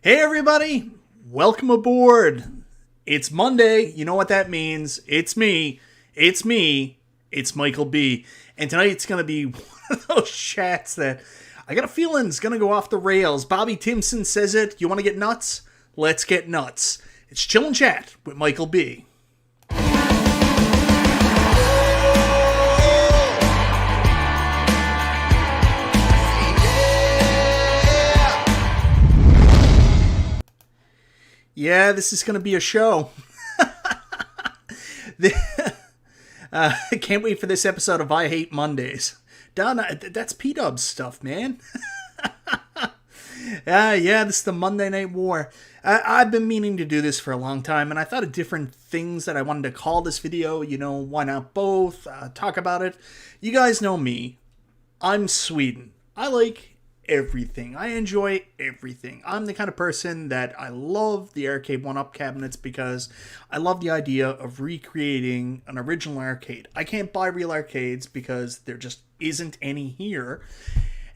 Hey everybody, welcome aboard. It's Monday, you know what that means. It's me, it's Michael B. And tonight it's going to be one of those chats that I got a feeling is going to go off the rails. Bobby Timpson says it, you want to get nuts? Let's get nuts. It's Chill and Chat with Michael B. Yeah, this is going to be a show. Can't wait for this episode of I Hate Mondays. Don, that's P-Dub's stuff, man. Yeah, this is the Monday Night War. I've been meaning to do this for a long time, and I thought of different things that I wanted to call this video. You know, why not both? Talk about it. You guys know me. I'm Sweden. I like everything. I enjoy everything. I'm the kind of person that I love the Arcade1Up cabinets because I love the idea of recreating an original arcade. I can't buy real arcades because there just isn't any here.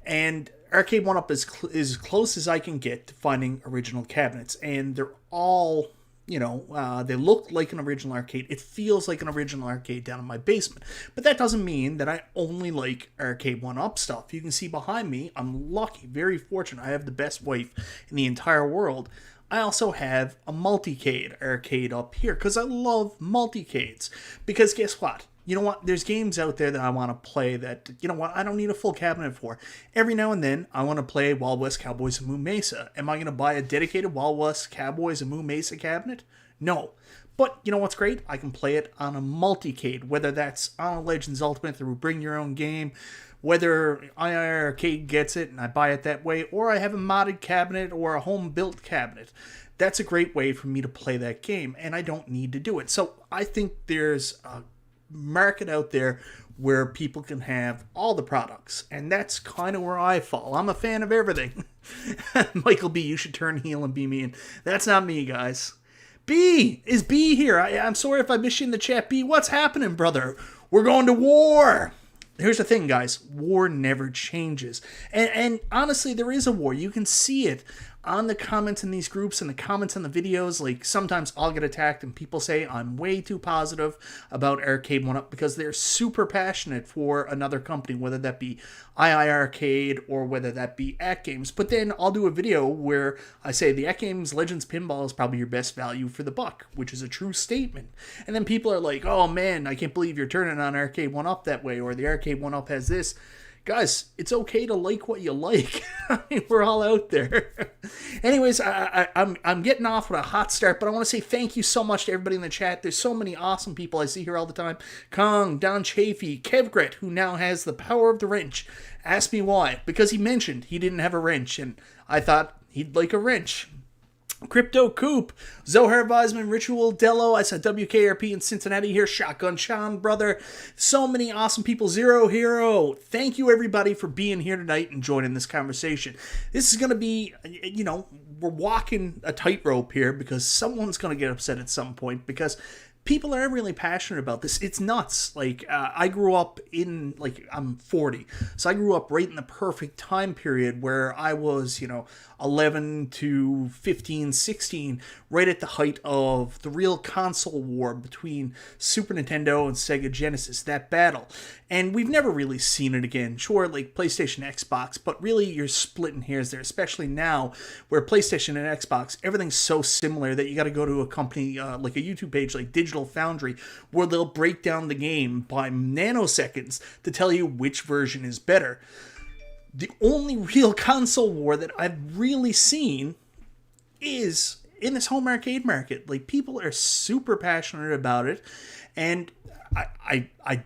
And Arcade1Up is as close as I can get to finding original cabinets. And they're all, they look like an original arcade. It feels like an original arcade down in my basement. But that doesn't mean that I only like Arcade1Up stuff. You can see behind me, I'm lucky, very fortunate. I have the best wife in the entire world. I also have a multicade arcade up here because I love multicades. Because guess what? You know what? There's games out there that I want to play that, I don't need a full cabinet for. Every now and then, I want to play Wild West Cowboys and Moo Mesa. Am I going to buy a dedicated Wild West Cowboys and Moo Mesa cabinet? No. But you know what's great? I can play it on a multicade, whether that's on a Legends Ultimate through Bring Your Own Game, whether iiRcade gets it and I buy it that way, or I have a modded cabinet or a home-built cabinet. That's a great way for me to play that game, and I don't need to do it. So I think there's a market out there where people can have all the products, and that's kind of where I fall. I'm a fan of everything. Michael B, you should turn heel and be mean. That's not me, guys. B, is B here? I'm sorry if I missed you in the chat. B, what's happening, brother? We're going to war. Here's the thing, guys. War never changes. And honestly, there is a war. You can see it on the comments in these groups and the comments on the videos. Like, sometimes I'll get attacked and people say I'm way too positive about Arcade1Up because they're super passionate for another company, whether that be iiRcade or whether that be AtGames. But then I'll do a video where I say the AtGames Legends Pinball is probably your best value for the buck, which is a true statement. And then people are like, oh man, I can't believe you're turning on Arcade1Up that way, or the Arcade1Up has this. Guys, it's okay to like what you like. I mean, we're all out there. Anyways, I'm getting off with a hot start, but I want to say thank you so much to everybody in the chat. There's so many awesome people I see here all the time. Kong, Don Chafee, Kevgret, who now has the power of the wrench. Ask me why. Because he mentioned he didn't have a wrench, and I thought he'd like a wrench. Crypto Coop, Zohar Weisman, Ritual Dello, I saw WKRP in Cincinnati here, Shotgun Sean, brother. So many awesome people. Zero Hero. Thank you, everybody, for being here tonight and joining this conversation. This is going to be, we're walking a tightrope here because someone's going to get upset at some point because people are really passionate about this. It's nuts. I grew up in, I'm 40. So I grew up right in the perfect time period where I was, 11 to 15, 16, right at the height of the real console war between Super Nintendo and Sega Genesis, that battle. And we've never really seen it again. Sure, PlayStation, Xbox, but really you're splitting hairs there, especially now where PlayStation and Xbox, everything's so similar that you got to go to a company like a YouTube page like Digital Foundry where they'll break down the game by nanoseconds to tell you which version is better. The only real console war that I've really seen is in this home arcade market. People are super passionate about it, and I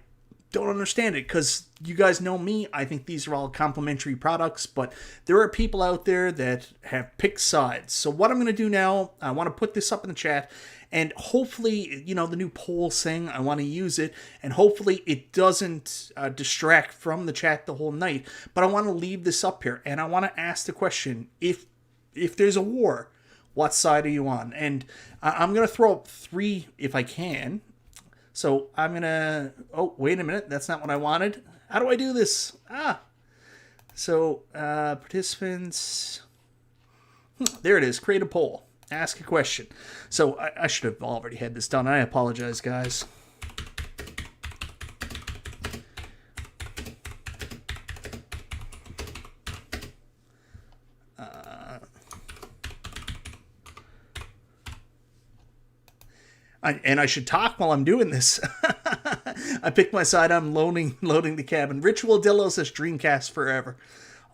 don't understand it because you guys know me. I think these are all complementary products, but there are people out there that have picked sides. So what I'm going to do now, I want to put this up in the chat, and hopefully, the new poll thing, I want to use it, and hopefully it doesn't distract from the chat the whole night. But I want to leave this up here, and I want to ask the question, if there's a war, what side are you on? And I'm going to throw up 3 if I can. So I'm going to... Oh, wait a minute. That's not what I wanted. How do I do this? So, participants... There it is. Create a poll. Ask a question. So I should have already had this done. I apologize, guys. And I should talk while I'm doing this. I picked my side. I'm loading the cabin. Ritual Dillo says Dreamcast forever.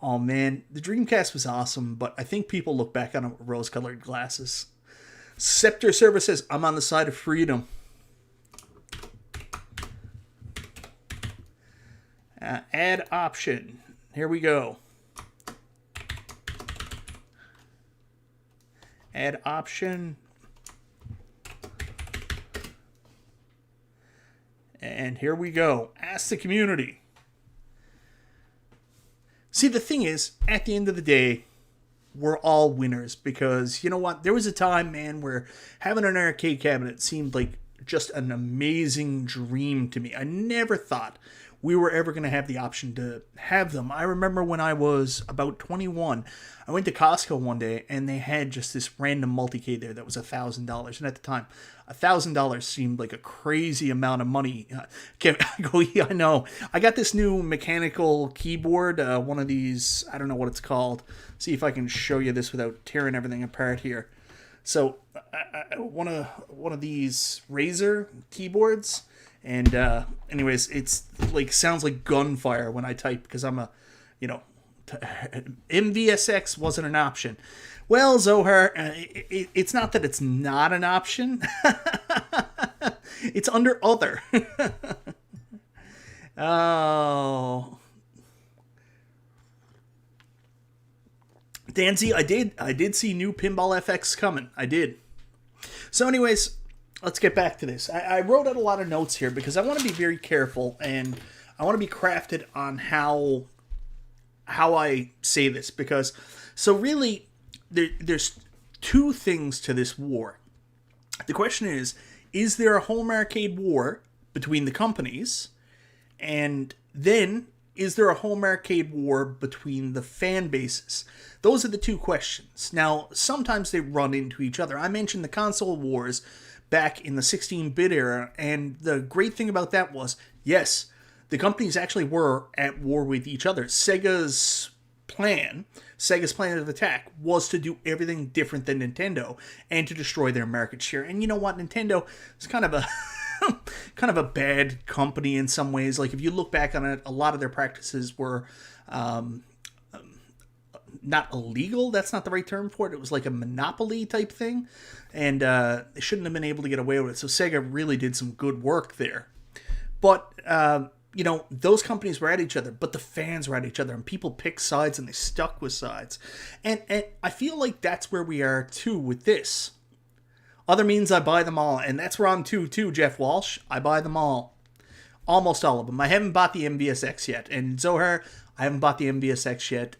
Oh man, the Dreamcast was awesome, but I think people look back on it with rose-colored glasses. Scepter Server says I'm on the side of freedom. Add option. Here we go. Add option. And here we go. Ask the community. See, the thing is, at the end of the day, we're all winners because, you know what? There was a time, man, where having an arcade cabinet seemed like just an amazing dream to me. I never thought we were ever going to have the option to have them. I remember when I was about 21, I went to Costco one day and they had just this random multicade there that was $1,000. And at the time, $1,000 seemed like a crazy amount of money. Yeah, I know. I got this new mechanical keyboard, one of these, I don't know what it's called. See if I can show you this without tearing everything apart here. So, one of these Razer keyboards. And anyways, it's like sounds like gunfire when I type because I'm a, MVSX wasn't an option. Well, Zohar, it's not that it's not an option. It's under other. Oh. Danzy, I did see new Pinball FX coming. I did. So anyways, let's get back to this. I wrote out a lot of notes here because I want to be very careful and I want to be crafted on how I say this because so really there's two things to this war. The question is there a home arcade war between the companies? And then is there a home arcade war between the fan bases? Those are the two questions. Now, sometimes they run into each other. I mentioned the console wars back in the 16-bit era, and the great thing about that was, yes, the companies actually were at war with each other. Sega's plan of attack was to do everything different than Nintendo and to destroy their market share. And you know what? Nintendo is kind of a bad company in some ways. Like if you look back on it, a lot of their practices were not illegal. That's not the right term for it. It was like a monopoly type thing. And they shouldn't have been able to get away with it. So Sega really did some good work there. But, those companies were at each other, but the fans were at each other. And people picked sides and they stuck with sides. And I feel like that's where we are too with this. Other means I buy them all. And that's where I'm too, Jeff Walsh. I buy them all. Almost all of them. I haven't bought the MVSX yet. And Zohar, I haven't bought the MVSX yet.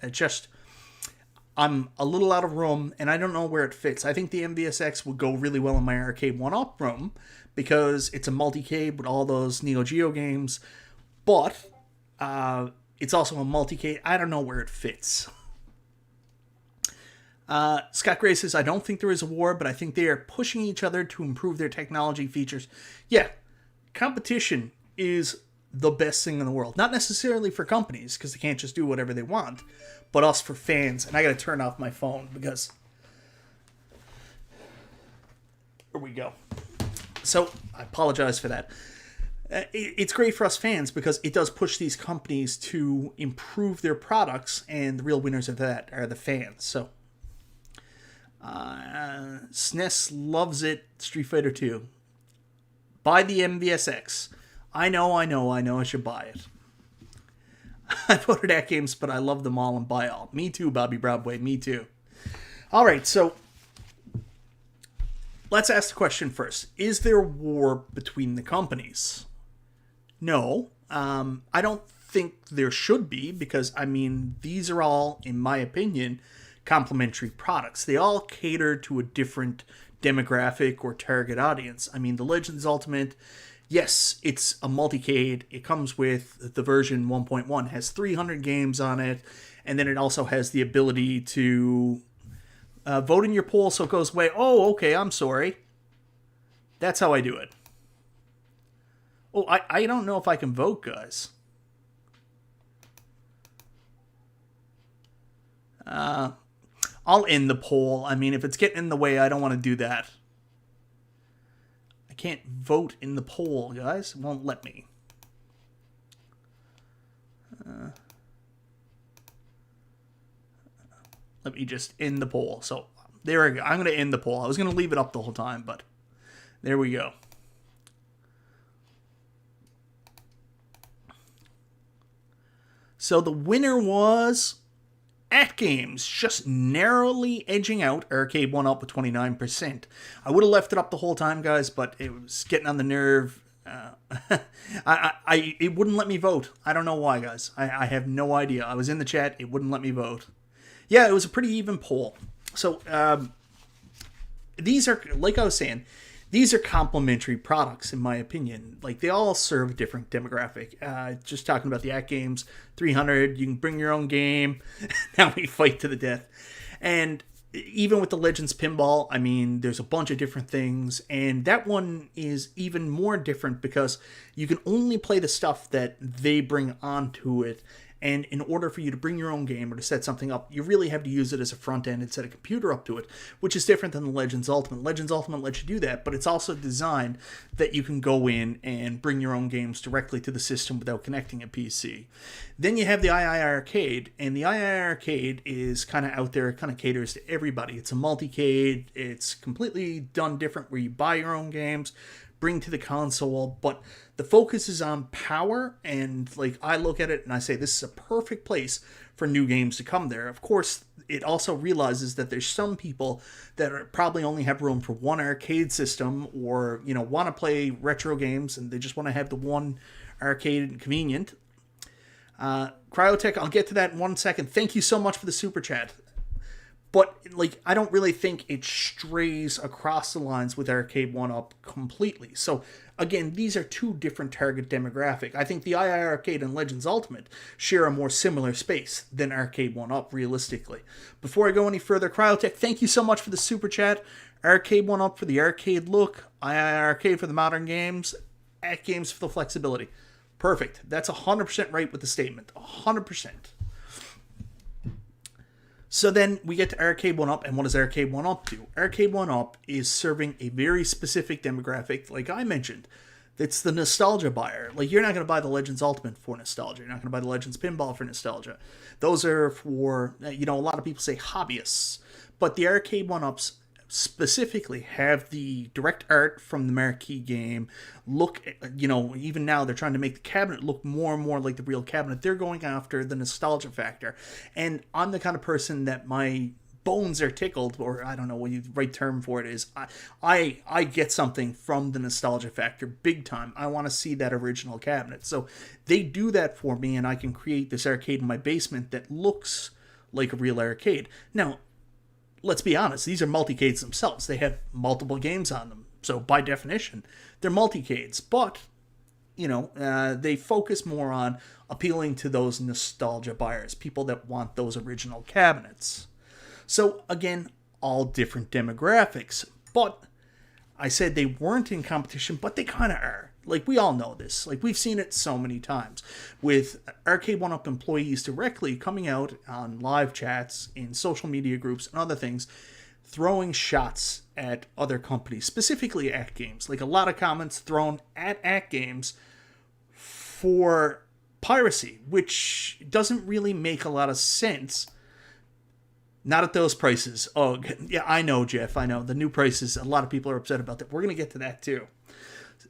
I'm a little out of room, and I don't know where it fits. I think the MVSX would go really well in my Arcade1Up room, because it's a multi-cade with all those Neo Geo games, but it's also a multi-cade. I don't know where it fits. Scott Gray says, I don't think there is a war, but I think they are pushing each other to improve their technology features. Yeah, competition is the best thing in the world. Not necessarily for companies, because they can't just do whatever they want, but us for fans. And I got to turn off my phone because... Here we go. So, I apologize for that. It's great for us fans because it does push these companies to improve their products, and the real winners of that are the fans. So, SNES loves it. Street Fighter 2. Buy the MVSX. I know, I should buy it. I voted AtGames, but I love them all and buy all. Me too, Bobby Broadway, me too. Alright, so let's ask the question first. Is there war between the companies? No. I don't think there should be, because, these are all, in my opinion, complementary products. They all cater to a different demographic or target audience. The Legends Ultimate... Yes, it's a multicade. It comes with the version 1.1. Has 300 games on it. And then it also has the ability to Vote in your poll so it goes away. Oh, okay, I'm sorry. That's how I do it. Oh, I don't know if I can vote, guys. I'll end the poll. I mean, if it's getting in the way, I don't want to do that. I can't vote in the poll, guys. It won't let me. Let me just end the poll. So, there we go. I'm going to end the poll. I was going to leave it up the whole time, but there we go. So, the winner was AtGames, just narrowly edging out Arcade1Up with 29%. I would have left it up the whole time, guys, but it was getting on the nerve. It wouldn't let me vote. I don't know why, guys. I have no idea. I was in the chat. It wouldn't let me vote. Yeah, it was a pretty even poll. So, these are, like I was saying, these are complementary products, in my opinion. Like, they all serve a different demographic. Just talking about the AtGames 300, you can bring your own game. Now we fight to the death. And even with the Legends Pinball, I mean, there's a bunch of different things. And that one is even more different because you can only play the stuff that they bring onto it. And in order for you to bring your own game or to set something up, you really have to use it as a front end and set a computer up to it, which is different than the Legends Ultimate. Legends Ultimate lets you do that, but it's also designed that you can go in and bring your own games directly to the system without connecting a PC. Then you have the iiRcade, and the iiRcade is kind of out there. It kind of caters to everybody. It's a multi-cade. It's completely done different where you buy your own games, bring to the console, but the focus is on power, and like I look at it and I say this is a perfect place for new games to come there. Of course, it also realizes that there's some people that probably only have room for one arcade system, or want to play retro games and they just want to have the one arcade convenient. Cryotech, I'll get to that in 1 second. Thank you so much for the super chat. But, like, I don't really think it strays across the lines with Arcade1Up completely. So, again, these are two different target demographic. I think the iiRcade and Legends Ultimate share a more similar space than Arcade1Up, realistically. Before I go any further, Cryotech, thank you so much for the super chat. Arcade1Up for the arcade look, iiRcade for the modern games, AtGames for the flexibility. Perfect. That's 100% right with the statement. 100%. So then we get to Arcade1Up, and what does Arcade1Up do? Arcade1Up is serving a very specific demographic, like I mentioned. It's the nostalgia buyer. Like, you're not going to buy the Legends Ultimate for nostalgia. You're not going to buy the Legends Pinball for nostalgia. Those are for, a lot of people say hobbyists. But the Arcade1Ups specifically have the direct art from the marquee game. Look, even now they're trying to make the cabinet look more and more like the real cabinet. They're going after the nostalgia factor. And I'm the kind of person that my bones are tickled, or I don't know what the right term for it is. I get something from the nostalgia factor big time. I want to see that original cabinet. So they do that for me, and I can create this arcade in my basement that looks like a real arcade. Now, let's be honest, these are multicades themselves. They have multiple games on them. So by definition, they're multicades. But, they focus more on appealing to those nostalgia buyers, people that want those original cabinets. So again, all different demographics. But I said they weren't in competition, but they kind of are. Like, we all know this. Like, we've seen it so many times with Arcade1Up employees directly coming out on live chats, in social media groups, and other things, throwing shots at other companies, specifically AtGames. Like, a lot of comments thrown at AtGames for piracy, which doesn't really make a lot of sense. Not at those prices. Oh, yeah, I know, Jeff. I know. The new prices, a lot of people are upset about that. We're going to get to that, too.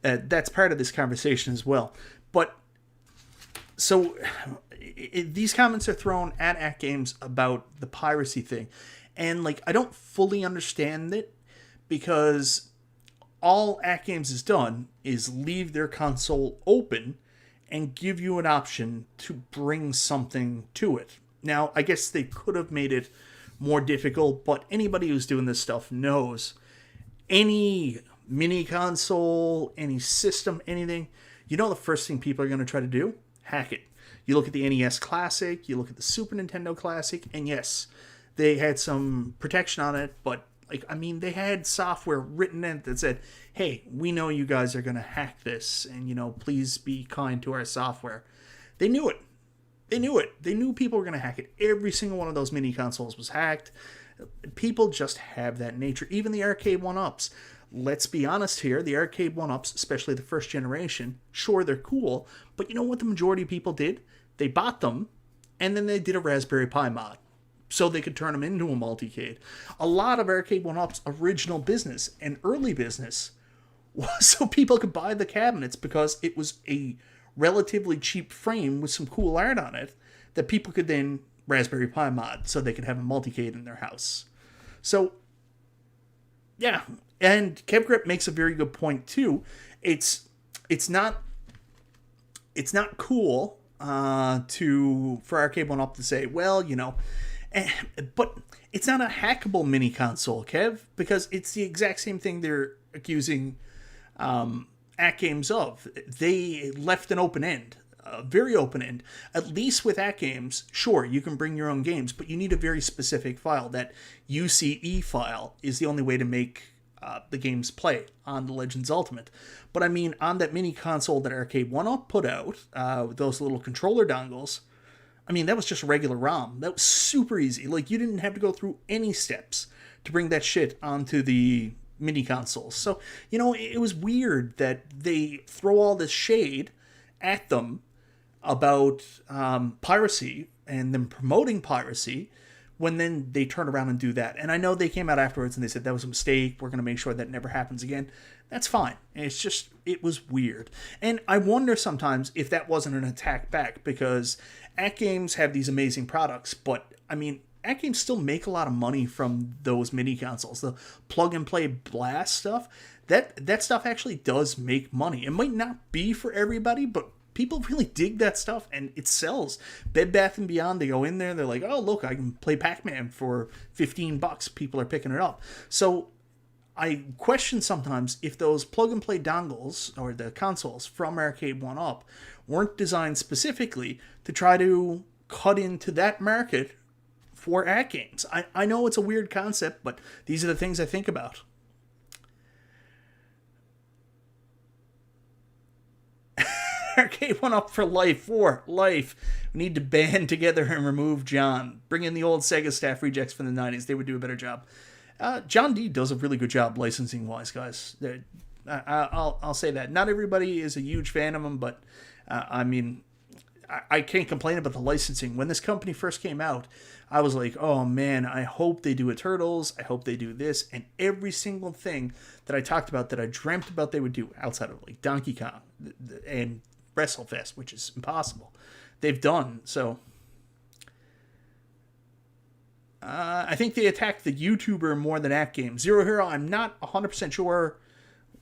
That's part of this conversation as well. But, so, these comments are thrown at AtGames about the piracy thing. And, like, I don't fully understand it, because all AtGames has done is leave their console open and give you an option to bring something to it. Now, I guess they could have made it more difficult, but anybody who's doing this stuff knows any mini console, any system, anything, the first thing people are going to try to do? Hack it. You look at the NES Classic, you look at the Super Nintendo Classic, and yes, they had some protection on it, but like, I mean, they had software written in that said, hey, we know you guys are going to hack this, and, you know, please be kind to our software. They knew it. They knew it. They knew people were going to hack it. Every single one of those mini consoles was hacked. People just have that nature. Even the Arcade1Ups. Let's be honest here. The Arcade1Ups, especially the first generation, sure, they're cool, but you know what the majority of people did? They bought them, and then they did a Raspberry Pi mod, so they could turn them into a multicade. A lot of Arcade1Up's original business and early business was so people could buy the cabinets because it was a relatively cheap frame with some cool art on it that people could then Raspberry Pi mod so they could have a multicade in their house. So, yeah. And KevGrip makes a very good point too. It's not cool for Arcade1Up to say, well, you know, but it's not a hackable mini console, Kev, because it's the exact same thing they're accusing AtGames of. They left an open end, a very open end. At least with AtGames, sure, you can bring your own games, but you need a very specific file. That UCE file is the only way to make the games play on the Legends Ultimate. But I mean, on that mini console that Arcade1Up put out, with those little controller dongles, I mean, that was just regular ROM. That was super easy. Like, you didn't have to go through any steps to bring that shit onto the mini consoles. So, you know, it was weird that they throw all this shade at them about piracy and them promoting piracy when then they turn around and do that. And I know they came out afterwards and they said that was a mistake. We're going to make sure that never happens again. That's fine. It's just, it was weird. And I wonder sometimes if that wasn't an attack back, because AtGames have these amazing products, but I mean, AtGames still make a lot of money from those mini consoles. The plug and play blast stuff, that stuff actually does make money. It might not be for everybody, but people really dig that stuff and it sells. Bed Bath & Beyond, they go in there, they're like, oh, look, I can play Pac-Man for $15. People are picking it up. So I question sometimes if those plug and play dongles or the consoles from Arcade1Up weren't designed specifically to try to cut into that market for AtGames. I know it's a weird concept, but these are the things I think about. Arcade1Up for life. We need to band together and remove John. Bring in the old Sega staff rejects from the 90s. They would do a better job. John D does a really good job licensing-wise, guys. I'll say that. Not everybody is a huge fan of him, but I mean, I can't complain about the licensing. When this company first came out, I was like, oh man, I hope they do a Turtles. I hope they do this. And every single thing that I talked about that I dreamt about they would do outside of like Donkey Kong and WrestleFest, which is impossible, they've done. So I think they attacked the YouTuber more than AtGames. Zero Hero, I'm not 100% sure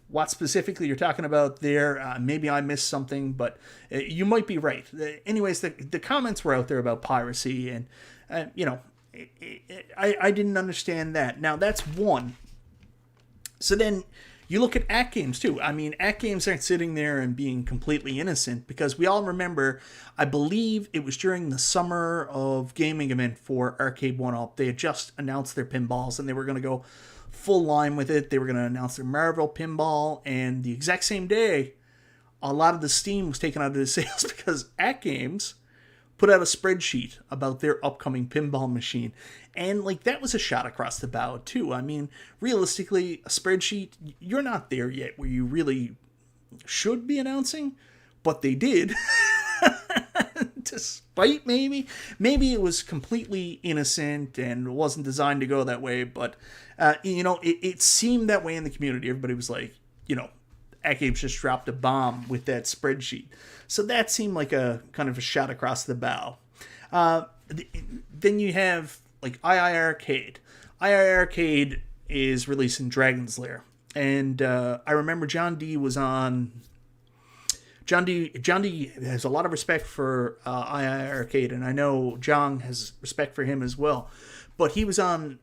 what specifically you're talking about there. Maybe I missed something, but you might be right. Anyways, the comments were out there about piracy, and you know, I didn't understand that. Now that's one. So then you look at AtGames too. I mean, AtGames aren't sitting there and being completely innocent, because we all remember, I believe it was during the summer of gaming event for Arcade1Up, they had just announced their pinballs and they were going to go full line with it. They were going to announce their Marvel pinball, and the exact same day, a lot of the steam was taken out of the sales because AtGames put out a spreadsheet about their upcoming pinball machine. And like, that was a shot across the bow too. I mean, realistically, a spreadsheet, you're not there yet where you really should be announcing, but they did. Despite maybe it was completely innocent and wasn't designed to go that way, but you know, it seemed that way in the community. Everybody was like, you know, AtGames just dropped a bomb with that spreadsheet. So that seemed like a kind of a shot across the bow. Then you have like iiRcade. iiRcade is releasing Dragon's Lair. And I remember John D has a lot of respect for iiRcade, and I know John has respect for him as well. But he was on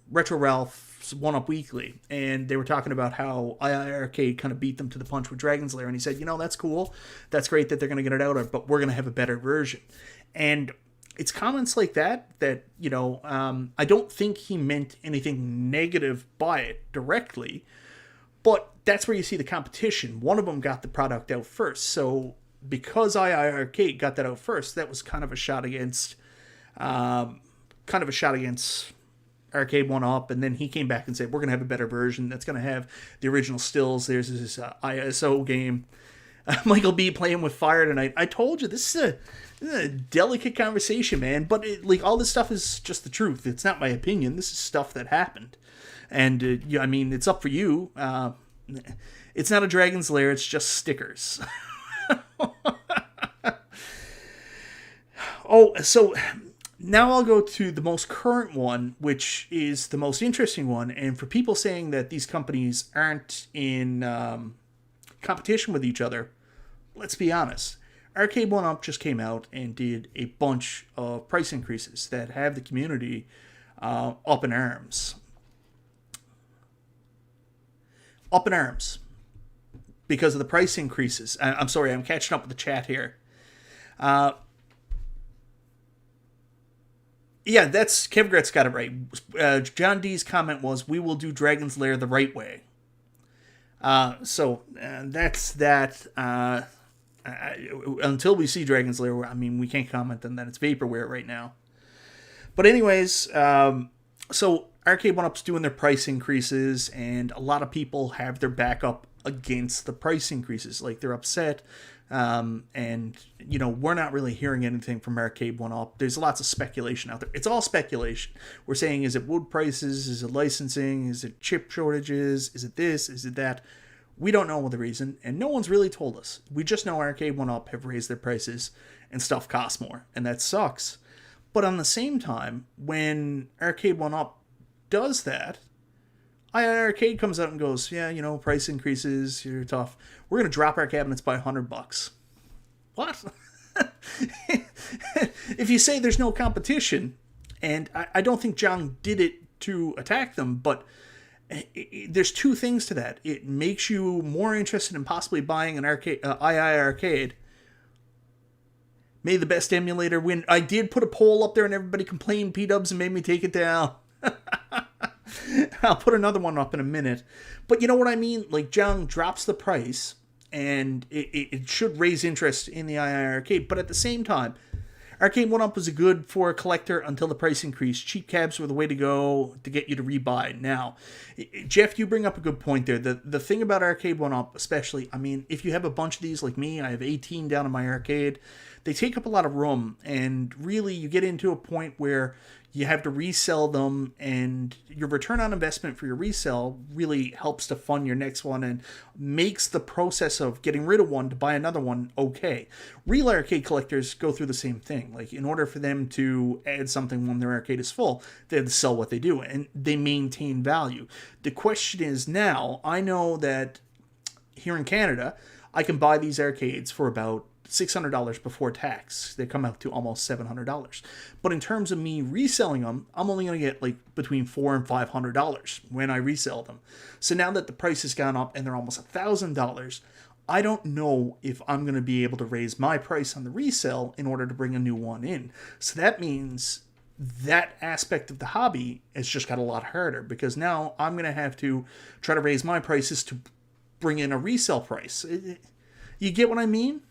Retro Ralph's One-Up Weekly, and they were talking about how iiRcade kind of beat them to the punch with Dragon's Lair, and he said, you know, that's cool. That's great that they're going to get it out, but we're going to have a better version. And it's comments like that I don't think he meant anything negative by it directly, but that's where you see the competition. One of them got the product out first, so because iiRcade got that out first, that was kind of a shot against Arcade1Up, and then he came back and said, we're going to have a better version that's going to have the original stills. There's this ISO game. Michael B playing with fire tonight. I told you, this is a delicate conversation, man, but all this stuff is just the truth. It's not my opinion. This is stuff that happened. And, it's up for you. It's not a Dragon's Lair, it's just stickers. So now I'll go to the most current one, which is the most interesting one. And for people saying that these companies aren't in competition with each other, let's be honest. Arcade1Up just came out and did a bunch of price increases that have the community up in arms. Up in arms. Because of the price increases. I'm sorry, I'm catching up with the chat here. That's Kevgret's got it right. John D's comment was, we will do Dragon's Lair the right way. That's that. Until we see Dragon's Lair, we can't comment on that. It's vaporware right now. But anyways, so Arcade1Up's doing their price increases, and a lot of people have their back up against the price increases. Like, they're upset. And we're not really hearing anything from Arcade1Up. There's lots of speculation out there. It's all speculation. We're saying, is it wood prices? Is it licensing? Is it chip shortages? Is it this? Is it that? We don't know the reason, and no one's really told us. We just know Arcade1Up have raised their prices, and stuff costs more, and that sucks. But on the same time, when Arcade1Up does that, iiRcade comes out and goes, price increases, you're tough. We're going to drop our cabinets by $100. What? If you say there's no competition, and I don't think John did it to attack them, but there's two things to that. It makes you more interested in possibly buying an iiRcade. May the best emulator win. I did put a poll up there and everybody complained P-dubs and made me take it down. I'll put another one up in a minute. But you know what I mean? Like, John drops the price, and it should raise interest in the iiRcade. But at the same time, Arcade1Up was good for a collector until the price increased. Cheap cabs were the way to go to get you to rebuy. Now, Jeff, you bring up a good point there. The thing about Arcade1Up, especially, if you have a bunch of these like me, I have 18 down in my arcade, they take up a lot of room, and really you get into a point where you have to resell them, and your return on investment for your resale really helps to fund your next one and makes the process of getting rid of one to buy another one okay. Real arcade collectors go through the same thing. Like, in order for them to add something when their arcade is full, they have to sell what they do, and they maintain value. The question is now, I know that here in Canada, I can buy these arcades for about $600 before tax. They come out to almost $700. But in terms of me reselling them, I'm only going to get like between $400 and $500 when I resell them. So now that the price has gone up and they're almost $1,000, I don't know if I'm going to be able to raise my price on the resale in order to bring a new one in. So that means that aspect of the hobby has just got a lot harder, because now I'm going to have to try to raise my prices to bring in a resale price. You get what I mean?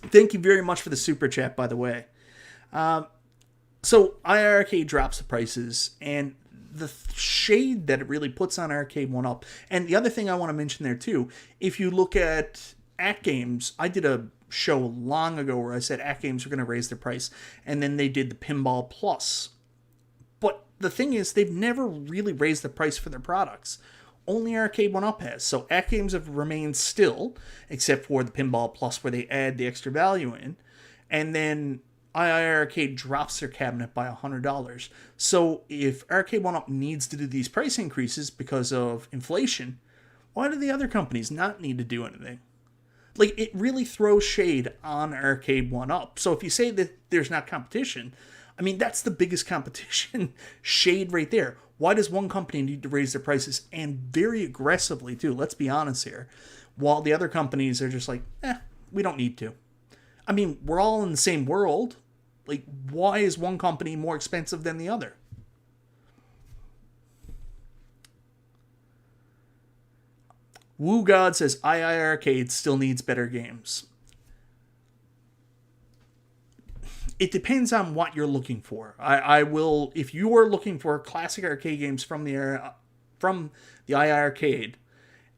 Thank you very much for the super chat, by the way. So iiRcade drops the prices, and the shade that it really puts on Arcade1Up. And the other thing I want to mention there too, if you look at AtGames, I did a show long ago where I said AtGames were going to raise their price, and then they did the Pinball Plus. But the thing is, they've never really raised the price for their products. Only Arcade1Up has. So AtGames have remained still, except for the Pinball Plus where they add the extra value in. And then iiRcade drops their cabinet by $100. So if Arcade1Up needs to do these price increases because of inflation, why do the other companies not need to do anything? Like, it really throws shade on Arcade1Up. So if you say that there's not competition, that's the biggest competition shade right there. Why does one company need to raise their prices, and very aggressively too? Let's be honest here. While the other companies are just like, we don't need to. We're all in the same world. Like, why is one company more expensive than the other? Woo God says iiRcade still needs better games. It depends on what you're looking for. I will, if you are looking for classic arcade games from the iiRcade,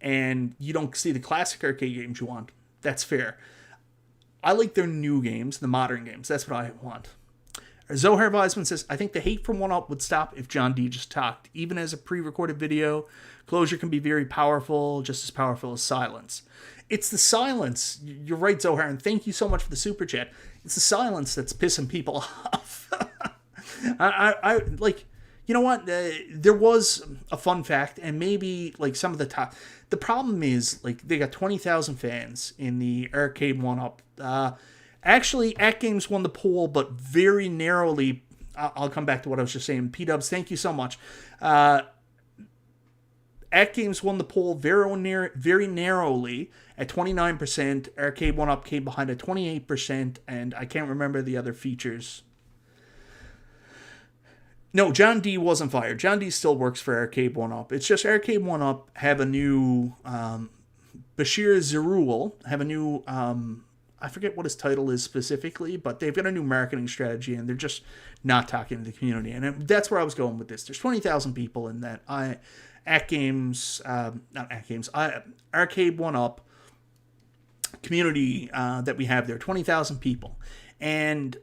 and you don't see the classic arcade games you want, that's fair. I like their new games, the modern games. That's what I want. Zohar Weisman says, I think the hate from 1UP would stop if John D just talked. Even as a pre-recorded video, closure can be very powerful, just as powerful as silence. It's the silence. You're right, Zohar, and thank you so much for the super chat. It's the silence that's pissing people off. I like, you know what? There was a fun fact, and maybe like some of the top. The problem is, like, they got 20,000 fans in the Arcade1Up. Actually, AtGames won the poll, but very narrowly. I'll come back to what I was just saying. P-Dubs, thank you so much. AtGames won the poll very narrowly at 29%. Arcade1Up came behind at 28%, and I can't remember the other features. No, John D wasn't fired. John D still works for Arcade1Up. It's just Arcade1Up have a new Bashir Zerul have a new I forget what his title is specifically, but they've got a new marketing strategy, and they're just not talking to the community. And that's where I was going with this. There's 20,000 people in that Arcade1Up community that we have there. 20,000 people. And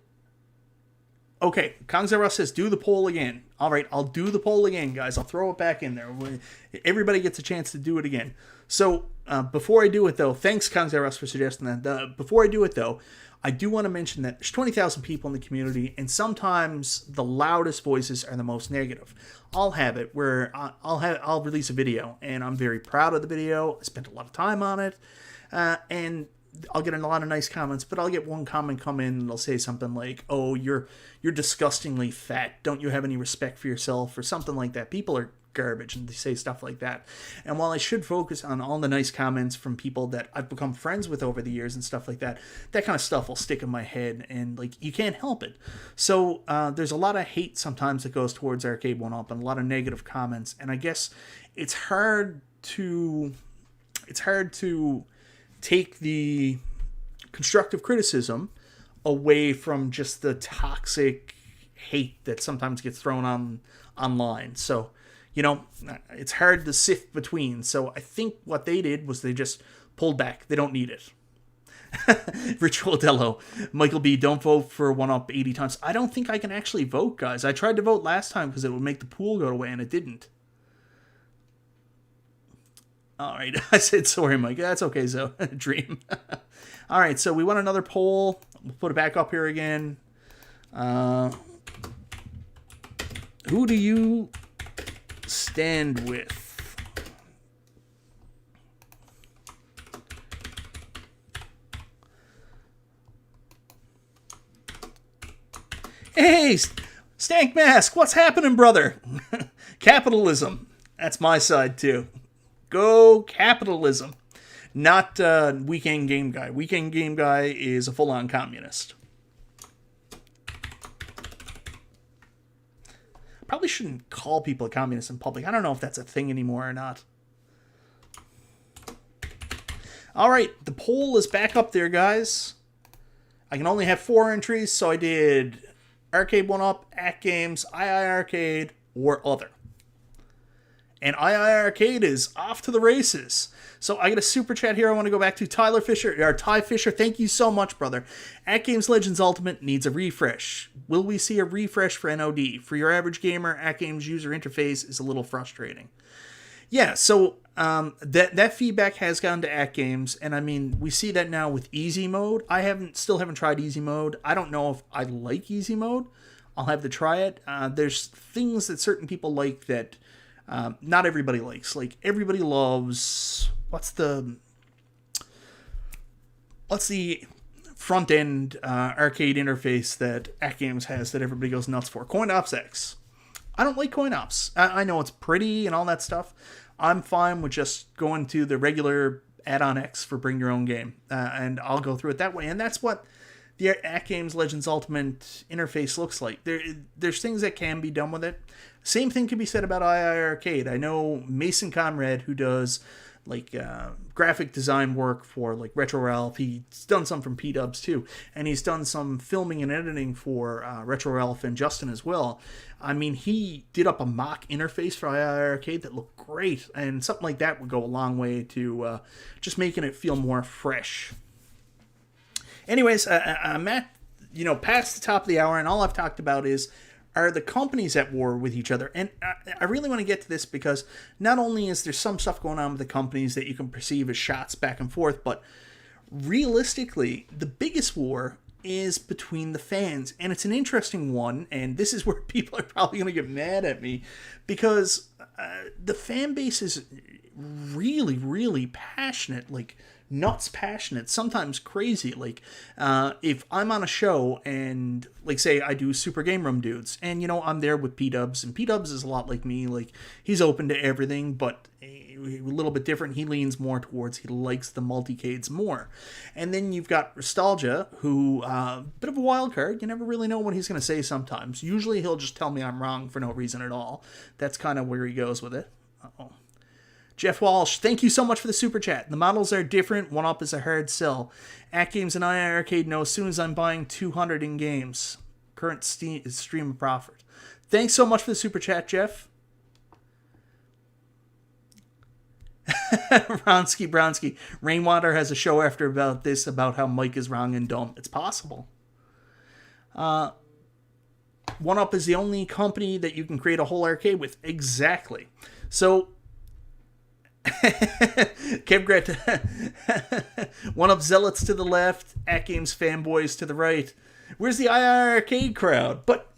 okay, Kangzara says, do the poll again. All right, I'll do the poll again, guys. I'll throw it back in there. Everybody gets a chance to do it again. So before I do it, though, thanks, Kangzara, for suggesting that. Before I do it, though, I do want to mention that there's 20,000 people in the community, and sometimes the loudest voices are the most negative. I'll have it where I'll release a video, and I'm very proud of the video. I spent a lot of time on it, and I'll get a lot of nice comments, but I'll get one comment come in and they'll say something like, oh, you're disgustingly fat. Don't you have any respect for yourself? Or something like that. People are garbage, and they say stuff like that. And while I should focus on all the nice comments from people that I've become friends with over the years and stuff like that, that kind of stuff will stick in my head, and like, you can't help it. So there's a lot of hate sometimes that goes towards Arcade1Up, and a lot of negative comments, and I guess it's hard to take the constructive criticism away from just the toxic hate that sometimes gets thrown online. So, you know, it's hard to sift between. So I think what they did was they just pulled back. They don't need it. Ritual Dello. Michael B, don't vote for 1UP 80 times. I don't think I can actually vote, guys. I tried to vote last time because it would make the pool go away, and it didn't. All right, I said sorry, Mike. That's okay, so dream. All right, so we want another poll. We'll put it back up here again. Who do you stand with? Hey, Stank Mask, what's happening, brother? Capitalism. That's my side, too. Go capitalism. Not Weekend Game Guy. Weekend Game Guy is a full-on communist. Probably shouldn't call people a communist in public. I don't know if that's a thing anymore or not. All right, the poll is back up there, guys. I can only have 4 entries, so I did Arcade1Up, AtGames, iiRcade, or other. And iiRcade is off to the races. So I got a super chat here I want to go back to. Ty Fisher, thank you so much, brother. AtGames Legends Ultimate needs a refresh. Will we see a refresh for NOD? For your average gamer, AtGames user interface is a little frustrating. Yeah, so that feedback has gone to AtGames, and I mean, we see that now with easy mode. Still haven't tried easy mode. I don't know if I like easy mode. I'll have to try it. There's things that certain people like that not everybody likes. Like, everybody loves, what's the front end arcade interface that AtGames has that everybody goes nuts for? Coin Ops X. I don't like Coin Ops. I know it's pretty and all that stuff. I'm fine with just going to the regular add-on X for Bring Your Own Game, and I'll go through it that way. And that's what the AtGames Legends Ultimate interface looks like. There's things that can be done with it. Same thing can be said about iiRcade. I know Mason Conrad, who does like graphic design work for like Retro Ralph. He's done some from P-Dubs too, and he's done some filming and editing for Retro Ralph and Justin as well. I mean, he did up a mock interface for iiRcade that looked great, and something like that would go a long way to just making it feel more fresh. Anyways, I'm at, past the top of the hour, and all I've talked about are the companies at war with each other. And I really want to get to this because not only is there some stuff going on with the companies that you can perceive as shots back and forth, but realistically, the biggest war is between the fans. And it's an interesting one, and this is where people are probably going to get mad at me, because the fan base is really, really passionate, like nuts passionate, sometimes crazy. Like if I'm on a show and like say I do Super Game Room Dudes, and I'm there with P-Dubs, and P-Dubs is a lot like me, like he's open to everything, but a little bit different. He leans more towards, he likes the multicades more. And then you've got Nostalgia, who bit of a wild card. You never really know what he's going to say sometimes. Usually he'll just tell me I'm wrong for no reason at all. That's kind of where he goes with it. Uh-oh. Jeff Walsh, thank you so much for the super chat. The models are different. 1UP is a hard sell. AtGames and iiRcade know as soon as I'm buying 200 in games. Current stream of profit. Thanks so much for the super chat, Jeff. Bronsky. Rainwater has a show after about this, about how Mike is wrong and dumb. It's possible. 1UP is the only company that you can create a whole arcade with. Exactly. So Kevgret, 1UP zealots to the left, AtGames fanboys to the right. Where's the iiRcade crowd? But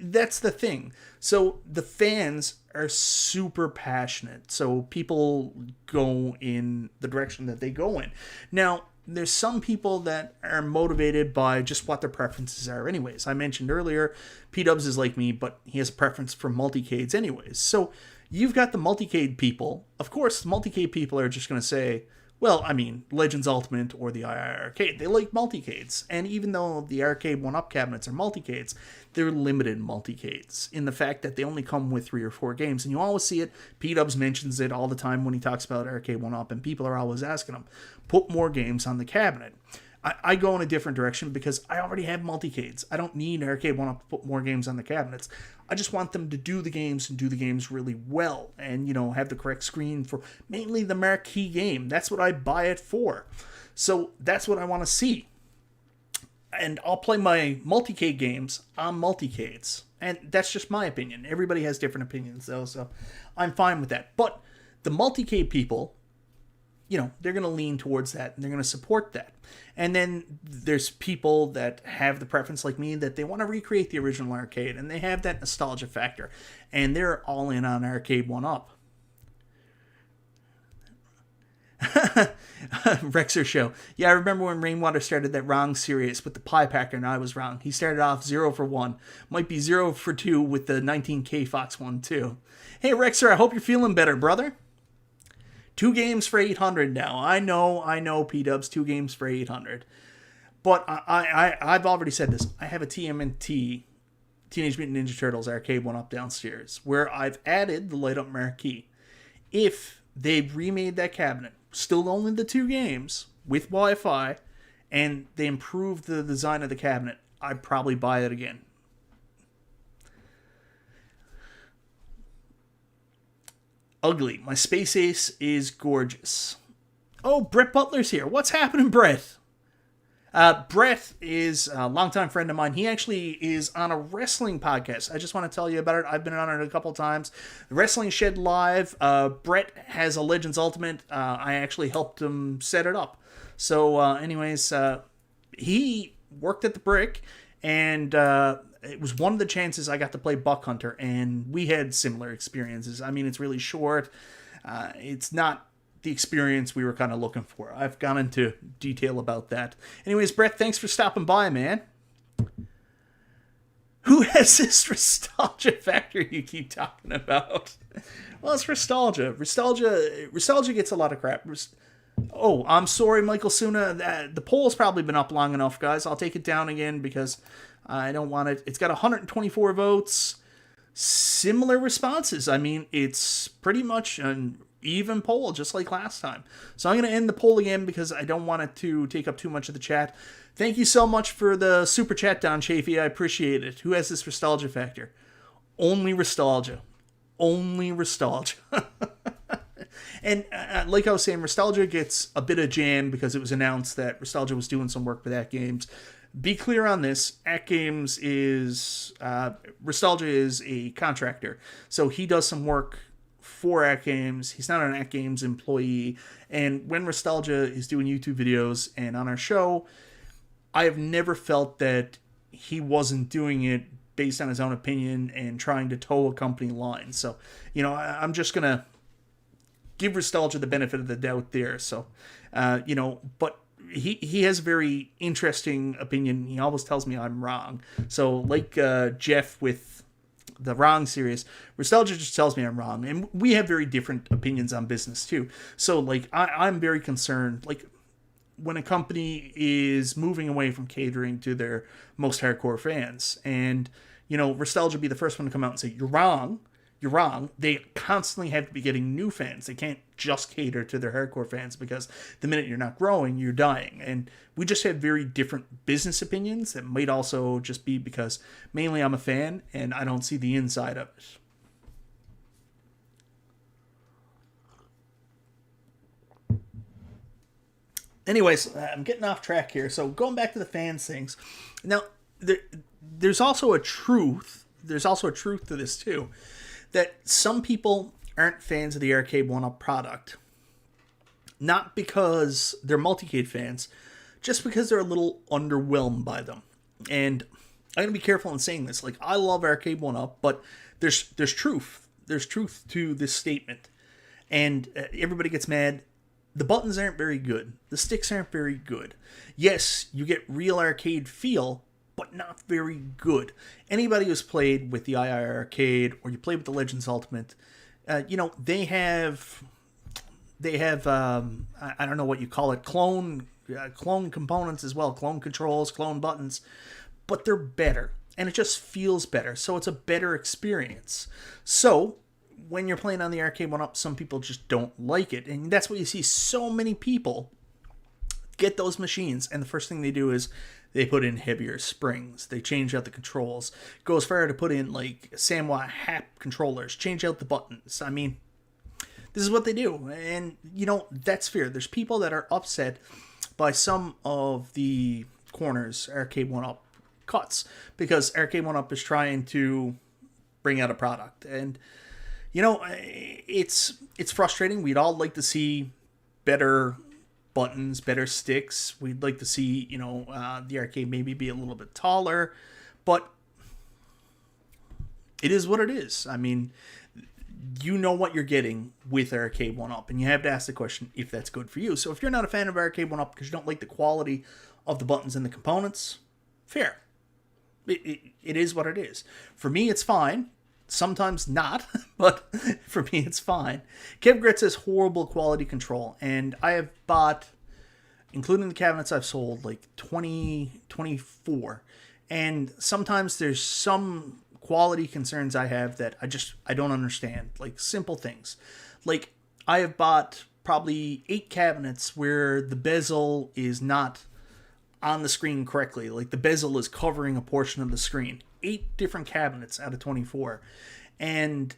that's the thing. So the fans are super passionate. So people go in the direction that they go in. Now, there's some people that are motivated by just what their preferences are anyways. I mentioned earlier, P-Dubs is like me, but he has a preference for multicades anyways. So you've got the multicade people. Of course, the multicade people are just going to say, well, I mean, Legends Ultimate or the iiRcade. They like multicades. And even though the Arcade1Up cabinets are multicades, they're limited multicades in the fact that they only come with 3 or 4 games. And you always see it. P-Dubs mentions it all the time when he talks about Arcade1Up, and people are always asking him, put more games on the cabinet. I go in a different direction because I already have multicades. I don't need Arcade1Up to put more games on the cabinets. I just want them to do the games and do the games really well, and have the correct screen for mainly the marquee game. That's what I buy it for. So that's what I want to see. And I'll play my multicade games on multicades. And that's just my opinion. Everybody has different opinions though, so I'm fine with that. But the multicade people, they're going to lean towards that, and they're going to support that. And then there's people that have the preference like me that they want to recreate the original arcade, and they have that nostalgia factor, and they're all in on Arcade1Up. Rexer Show. Yeah, I remember when Rainwater started that wrong series with the Pie Packer, and I was wrong. He started off 0 for 1. Might be 0 for 2 with the 19K Fox one too. Hey Rexer, I hope you're feeling better, brother. 2 games for 800 now. I know, P-Dubs, 2 games for 800. But I've already said this. I have a TMNT, Teenage Mutant Ninja Turtles Arcade1Up downstairs, where I've added the light-up marquee. If they remade that cabinet, still only the 2 games, with Wi-Fi, and they improved the design of the cabinet, I'd probably buy it again. Ugly. My Space Ace is gorgeous. Oh, Brett Butler's here. What's happening, Brett? Brett is a longtime friend of mine. He actually is on a wrestling podcast. I just want to tell you about it. I've been on it a couple times. The Wrestling Shed Live. Brett has a Legends Ultimate. I actually helped him set it up. So, anyways, he worked at the Brick, and it was one of the chances I got to play Buck Hunter, and we had similar experiences. I mean, it's really short. It's not the experience we were kind of looking for. I've gone into detail about that. Anyways, Brett, thanks for stopping by, man. Who has this nostalgia factor you keep talking about? Well, it's nostalgia. Nostalgia gets a lot of crap. Oh, I'm sorry, Michael Suna. The poll's probably been up long enough, guys. I'll take it down again because I don't want it. It's got 124 votes. Similar responses. I mean, it's pretty much an even poll, just like last time. So I'm going to end the poll again because I don't want it to take up too much of the chat. Thank you so much for the super chat, Don Chafee. I appreciate it. Who has this nostalgia factor? Only nostalgia. Only nostalgia. And like I was saying, Nostalgia gets a bit of jam because it was announced that Nostalgia was doing some work with AtGames. Be clear on this. AtGames is... Nostalgia is a contractor. So he does some work for AtGames. He's not an AtGames employee. And when Nostalgia is doing YouTube videos and on our show, I have never felt that he wasn't doing it based on his own opinion and trying to toe a company line. So, I'm just going to give Nostalgia the benefit of the doubt there. So, but he has a very interesting opinion. He always tells me I'm wrong. So, like Jeff with the Wrong series, Nostalgia just tells me I'm wrong. And we have very different opinions on business, too. So, like, I'm very concerned. Like, when a company is moving away from catering to their most hardcore fans, and, Nostalgia be the first one to come out and say, you're wrong. You're wrong. They constantly have to be getting new fans. They can't just cater to their hardcore fans because the minute you're not growing, you're dying. And we just have very different business opinions that might also just be because mainly I'm a fan and I don't see the inside of it. Anyways, I'm getting off track here. So going back to the fans things. Now, there's also a truth. There's also a truth to this too. That some people aren't fans of the Arcade1Up product. Not because they're Multicade fans, just because they're a little underwhelmed by them. And I'm going to be careful in saying this. Like, I love Arcade1Up, but there's truth. There's truth to this statement. And everybody gets mad. The buttons aren't very good. The sticks aren't very good. Yes, you get real arcade feel, but not very good. Anybody who's played with the iiRcade or you play with the Legends Ultimate, they have I don't know what you call it, clone components as well, clone controls, clone buttons, but they're better and it just feels better. So it's a better experience. So when you're playing on the Arcade1Up, some people just don't like it, and that's what you see. So many people get those machines, and the first thing they do is they put in heavier springs. They change out the controls. Go as far to put in, like, Samwa HAP controllers. Change out the buttons. I mean, this is what they do. And, that's fair. There's people that are upset by some of the corners Arcade1Up cuts because Arcade1Up is trying to bring out a product. And, it's frustrating. We'd all like to see better buttons, better sticks. We'd like to see, the arcade maybe be a little bit taller, but it is what it is. I mean, you know what you're getting with Arcade1Up, and you have to ask the question if that's good for you. So if you're not a fan of Arcade1Up because you don't like the quality of the buttons and the components, fair. It is what it is. For me, it's fine. Sometimes not, but for me, it's fine. Kev Grit says horrible quality control, and I have bought, including the cabinets I've sold, like 24. And sometimes there's some quality concerns I have that I don't understand. Like simple things. Like I have bought probably 8 cabinets where the bezel is not on the screen correctly. Like the bezel is covering a portion of the screen. 8 different cabinets out of 24. And,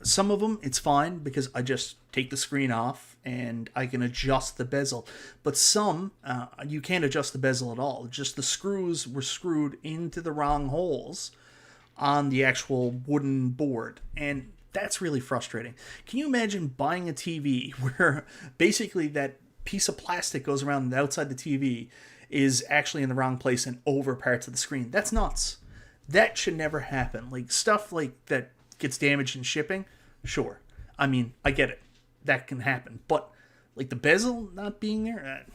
some of them, it's fine because I just take the screen off and I can adjust the bezel. But some, you can't adjust the bezel at all. Just the screws were screwed into the wrong holes on the actual wooden board. And that's really frustrating. Can you imagine buying a TV where basically that piece of plastic goes around the outside the TV is actually in the wrong place and over parts of the screen? That's nuts. That should never happen. Like, stuff like that gets damaged in shipping, sure. I mean, I get it. That can happen. But, like, the bezel not being there,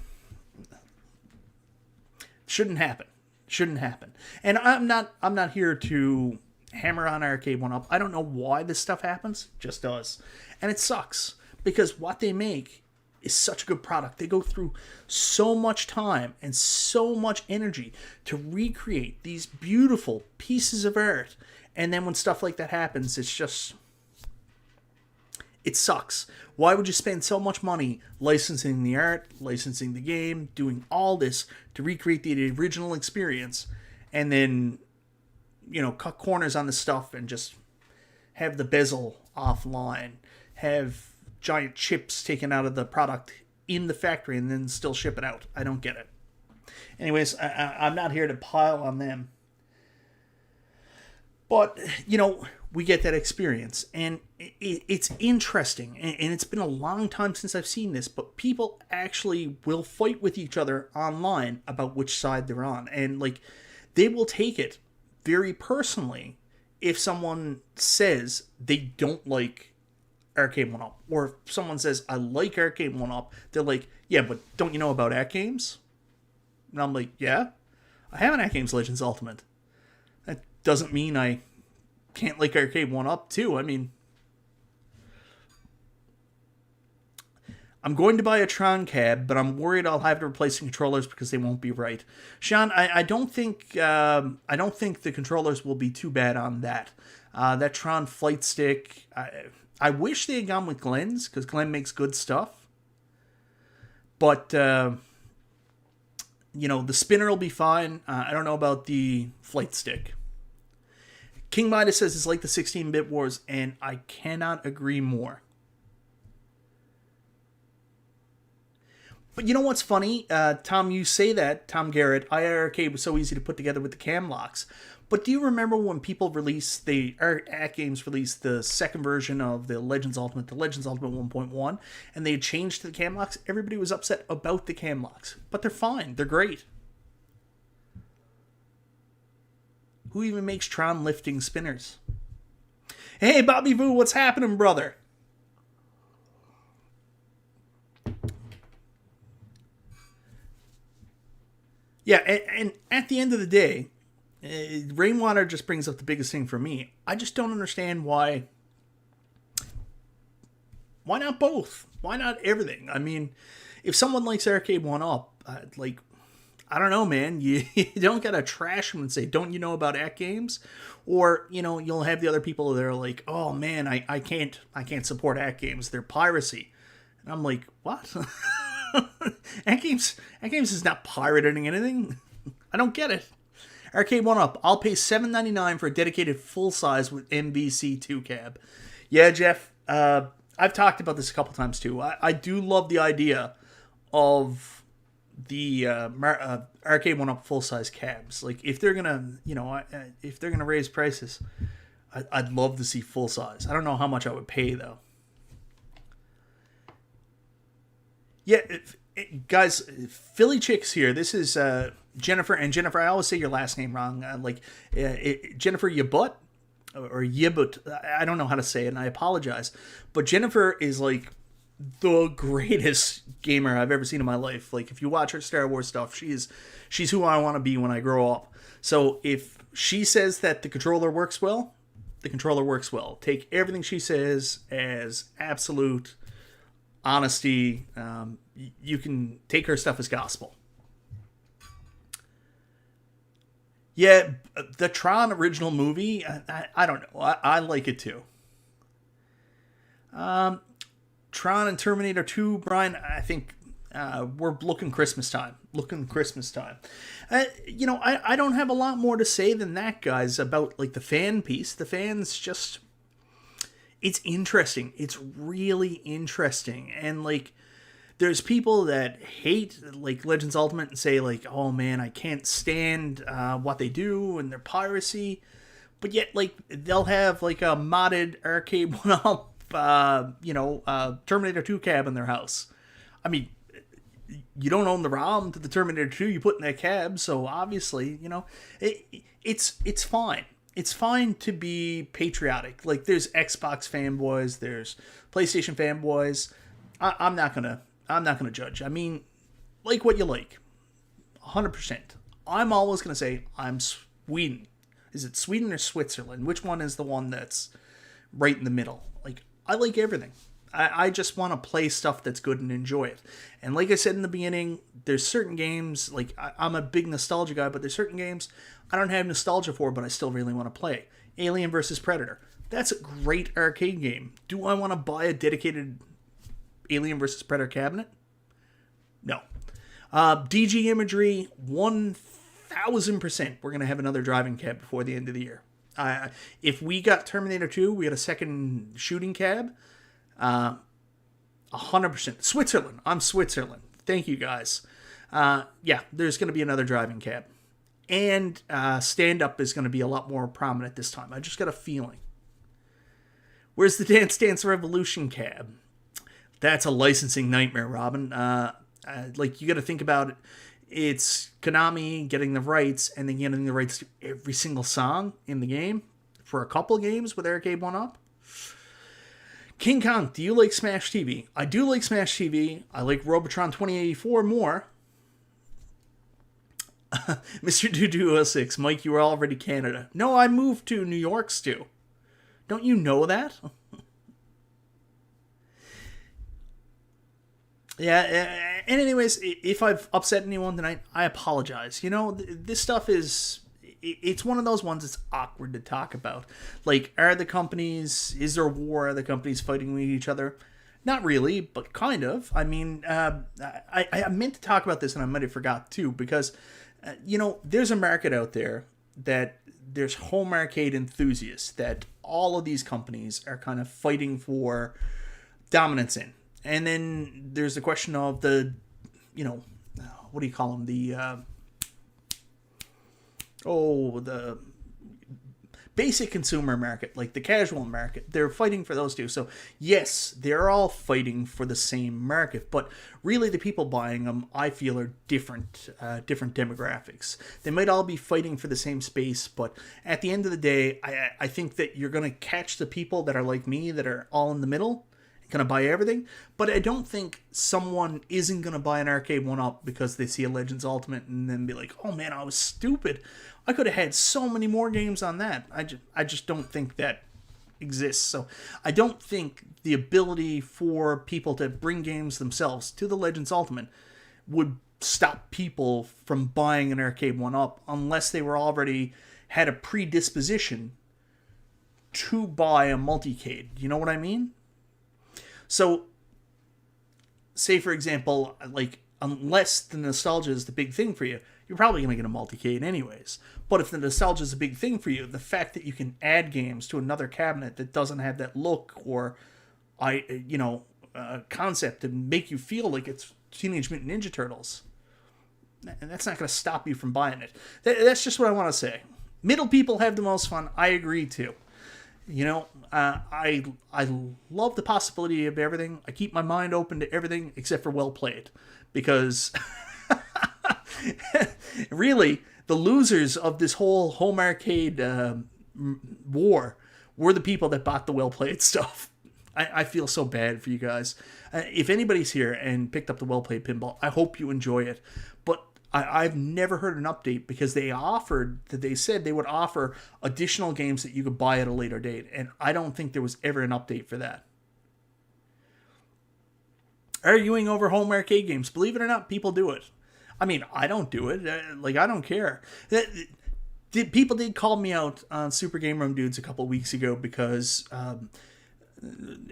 shouldn't happen. Shouldn't happen. And I'm not here to hammer on Arcade1Up. I don't know why this stuff happens. It just does. And it sucks. Because what they make is such a good product. They go through so much time and so much energy to recreate these beautiful pieces of art. And then when stuff like that happens, it's just, it sucks. Why would you spend so much money licensing the art, licensing the game, doing all this to recreate the original experience, and then, cut corners on the stuff and just have the bezel offline, have giant chips taken out of the product in the factory, and then still ship it out? I don't get it. Anyways, I'm not here to pile on them. But, we get that experience, and it's interesting, and it's been a long time since I've seen this, but people actually will fight with each other online about which side they're on, and, they will take it very personally if someone says they don't like Arcade1Up, or if someone says, I like Arcade1Up, they're like, yeah, but don't you know about AtGames? And I'm like, yeah, I have an AtGames Legends Ultimate. That doesn't mean I can't like Arcade1Up too. I mean, I'm going to buy a Tron cab, but I'm worried I'll have to replace the controllers because they won't be right. Sean, I don't think the controllers will be too bad on that. That Tron flight stick, I wish they had gone with Glenn's, because Glenn makes good stuff. But the spinner will be fine. I don't know about the flight stick. King Midas says it's like the 16-bit wars, and I cannot agree more. But you know what's funny? Tom, you say that, Tom Garrett, iiRcade was so easy to put together with the cam locks. But do you remember when people released, AtGames released the second version of the Legends Ultimate, the Legends Ultimate 1.1, and they had changed to the cam locks? Everybody was upset about the cam locks. But they're fine. They're great. Who even makes Tron lifting spinners? Hey, Bobby Vu, what's happening, brother? Yeah, and at the end of the day, Rainwater just brings up the biggest thing for me. I just don't understand why not both? Why not everything? I mean, if someone likes Arcade1Up, I don't know, man. You don't gotta trash them and say, don't you know about AtGames? Or, you'll have the other people that are like, oh man, I can't support AtGames. They're piracy. And I'm like, what? AtGames is not pirating anything. I don't get it. Arcade1Up, I'll pay $7.99 for a dedicated full size with MVC2 cab. Yeah, Jeff, I've talked about this a couple times too. I do love the idea of the Arcade1Up full size cabs. Like, if they're gonna, if they're gonna raise prices, I'd love to see full size. I don't know how much I would pay though. Yeah, guys, Philly Chicks here. This is Jennifer, and Jennifer, I always say your last name wrong. Jennifer Yabut or Yibut. I don't know how to say it, and I apologize. But Jennifer is like the greatest gamer I've ever seen in my life. Like, if you watch her Star Wars stuff, she's who I want to be when I grow up. So if she says that the controller works well, the controller works well. Take everything she says as absolute honesty. You can take her stuff as gospel. Yeah, the Tron original movie, I don't know. I like it too. Tron and Terminator 2, Brian, I think we're looking Christmas time. I don't have a lot more to say than that, guys, about the fan piece. The fans just, it's interesting. It's really interesting. And there's people that hate Legends Ultimate and say oh man, I can't stand what they do and their piracy. But yet they'll have a modded Arcade1Up Terminator 2 cab in their house. I mean, you don't own the ROM to the Terminator 2 you put in that cab, so obviously, it's fine. It's fine to be patriotic. There's Xbox fanboys, there's PlayStation fanboys. I'm not gonna judge. I mean, like what you like. 100%. I'm always gonna say I'm Sweden. Is it Sweden or Switzerland? Which one is the one that's right in the middle? I like everything. I just want to play stuff that's good and enjoy it. And like I said in the beginning, there's certain games, like I'm a big nostalgia guy, but there's certain games I don't have nostalgia for, but I still really want to play. Alien vs. Predator. That's a great arcade game. Do I want to buy a dedicated Alien vs. Predator cabinet? No. DG Imagery, 1000%. We're going to have another driving cab before the end of the year. If we got Terminator 2, we got a second shooting cab. 100%. Switzerland. I'm Switzerland. Thank you, guys. Yeah, there's going to be another driving cab. And stand-up is going to be a lot more prominent this time. I just got a feeling. Where's the Dance Dance Revolution cab? That's a licensing nightmare, Robin. Like, you got to think about it. It's Konami getting the rights and then getting the rights to every single song in the game for a couple games with Arcade1Up. King Kong, do you like Smash TV? I do like Smash TV. I like Robotron 2084 more. Mr. 2206, Mike, you were already Canada. No, I moved to New York, Stu. Don't you know that? Yeah, and anyways, if I've upset anyone tonight, I apologize. You know, this stuff is, it's one of those ones that's awkward to talk about. Like, is there a war? Are the companies fighting with each other? Not really, but kind of. I mean, I meant to talk about this and I might have forgot too, because, you know, there's a market out there that there's home arcade enthusiasts that all of these companies are kind of fighting for dominance in. And then there's the question of the, you know, what do you call them? The basic consumer market, like the casual market. They're fighting for those two. So yes, they're all fighting for the same market, but really the people buying them, I feel, are different demographics. They might all be fighting for the same space, but at the end of the day, I think that you're going to catch the people that are like me, that are all in the middle, going to buy everything. But I don't think someone isn't going to buy an Arcade1Up because they see a Legends Ultimate and then be like, oh man, I was stupid. I could have had so many more games on that. I just don't think that exists. So I don't think the ability for people to bring games themselves to the Legends Ultimate would stop people from buying an Arcade1Up unless they were already had a predisposition to buy a multicade. You know what I mean? So, say for example, like, unless the nostalgia is the big thing for you, you're probably going to get a multicade anyways. But if the nostalgia is a big thing for you, the fact that you can add games to another cabinet that doesn't have that look or, concept and make you feel like it's Teenage Mutant Ninja Turtles, and that's not going to stop you from buying it. That's just what I want to say. Middle people have the most fun. I agree too. You know, I love the possibility of everything. I keep my mind open to everything except for well played, because really the losers of this whole home arcade war were the people that bought the well played stuff. I feel so bad for you guys. If anybody's here and picked up the well played pinball, I hope you enjoy it. But I've never heard an update, because they said they would offer additional games that you could buy at a later date. And I don't think there was ever an update for that. Arguing over home arcade games. Believe it or not, people do it. I mean, I don't do it. I don't care. People did call me out on Super Game Room Dudes a couple weeks ago because